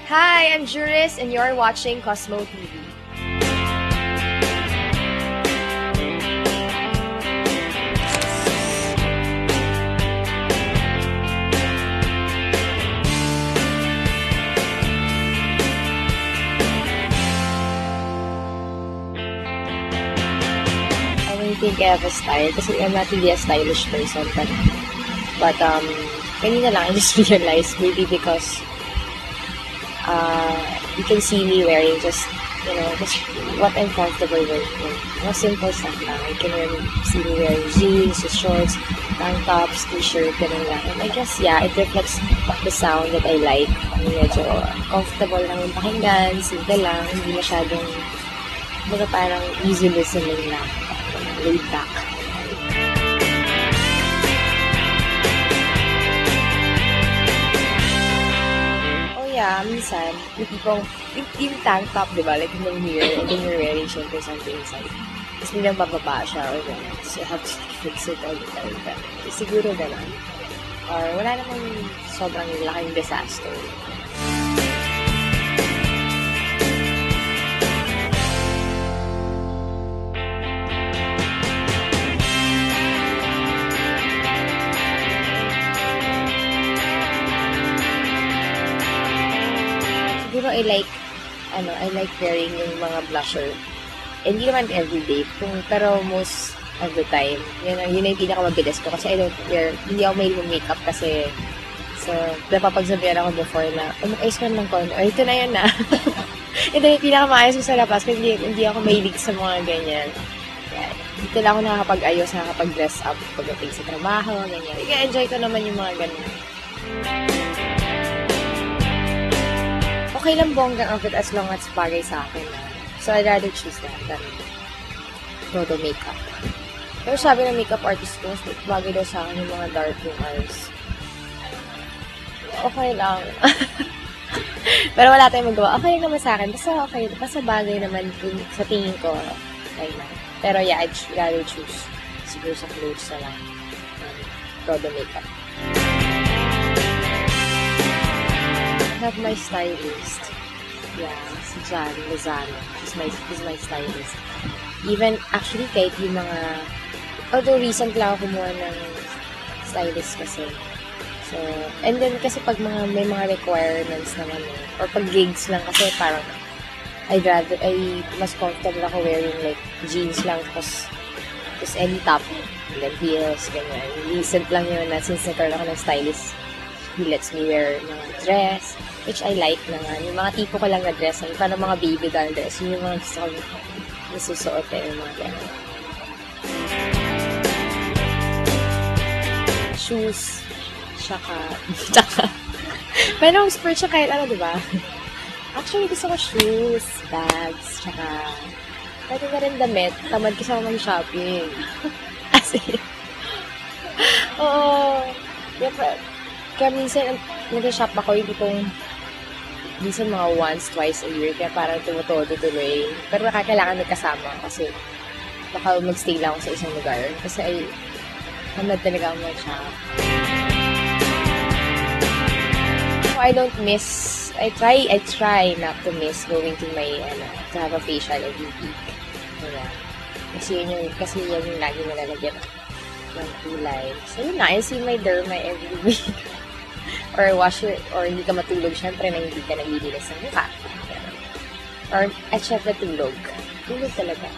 Hi, I'm Juris and you're watching Cosmo TV. I don't think I have a style kasi I'm not really a stylish person, but kanina lang I just realized maybe because you can see me wearing just what I'm comfortable with. Simple stuff lang. You can see me wearing jeans, shorts, tank tops, t-shirt, ganun lang. And I guess, yeah, it reflects the sound that I like. Medyo comfortable lang yung pakinggan, simple lang, hindi masyadong, parang easy listening lang, laid back. Yeah, minsan, yung tank top, di ba? Like, yung mirror, and then you're wearing syempre something inside. Tapos biglang bababa siya, or gano'n. So, you have to fix it all the time. But, siguro gano'n. Or, wala namang sobrang laking disaster. Siguro I like wearing yung mga blusher. And hindi naman everyday, pero most of the time. Yun yung pinakamabilis ko kasi I don't wear, hindi ako may makeup kasi so, napapagsabihan ako before na, mag-ayos ka ng konti, or ito na yun na. Ito yung pinakamaayos ko sa labas kasi hindi ako mahilig sa mga ganyan. Yeah. Dito lang ako nakakapag-ayos, nakakapag-dress up pagdating sa trabaho, ganyan. I-enjoy ko naman yung mga ganyan. Okay lang bonggang outfit as long as bagay sa akin. So, I'd rather choose that than photo makeup. Pero sabi ng makeup artist ko, bagay daw sa akin yung mga dark eyes. Okay lang. Pero wala tayong magawa. Okay lang naman sa akin. Basta bagay naman sa tingin ko. Okay lang. Pero yeah, I'd rather choose siguro sa clothes na lang. Photo makeup. I have my stylist. Yeah, si Jan Lozano. He's my stylist. Even, actually, kahit yung mga, although recent lang ako kumuha ng stylist kasi. So, and then kasi pag may mga requirements naman or pag gigs lang kasi parang, mas comfortable ako wearing like jeans lang tapos any top, then heels, ganyan. Recent lang yun na since nagkaroon ako ng stylist, he lets me wear mga dress, which I like naman. Yung mga tipo ko lang na dress, parang mga baby doll dress, yung mga gusto ko nasusuot yung mga gano'n. Shoes, tsaka, pero sport siya kahit ano, diba? Actually, gusto ko shoes, bags, tsaka, pwede na rin damit, tamad kasi ako mag-shopping. As in, oo, kaya minsan, nag-shop ako yung tipong minsan mga once, twice a year. Kaya parang tumutodo tuloy. Pero nakakailangan magkasama kasi baka magstay lang ako sa isang lugar. Kasi hamad talaga ako mag-shop. So, I don't miss, I try not to miss going to my, to have a facial every week. Diba? Kasi yun yung lagi nalalagyan ng kulay. So yun na, I see my derma every week. Or wash it, or hindi ka matulog, syempre na hindi ka naglilinis ng mukha. Or, syempre tulog. Tulog talaga.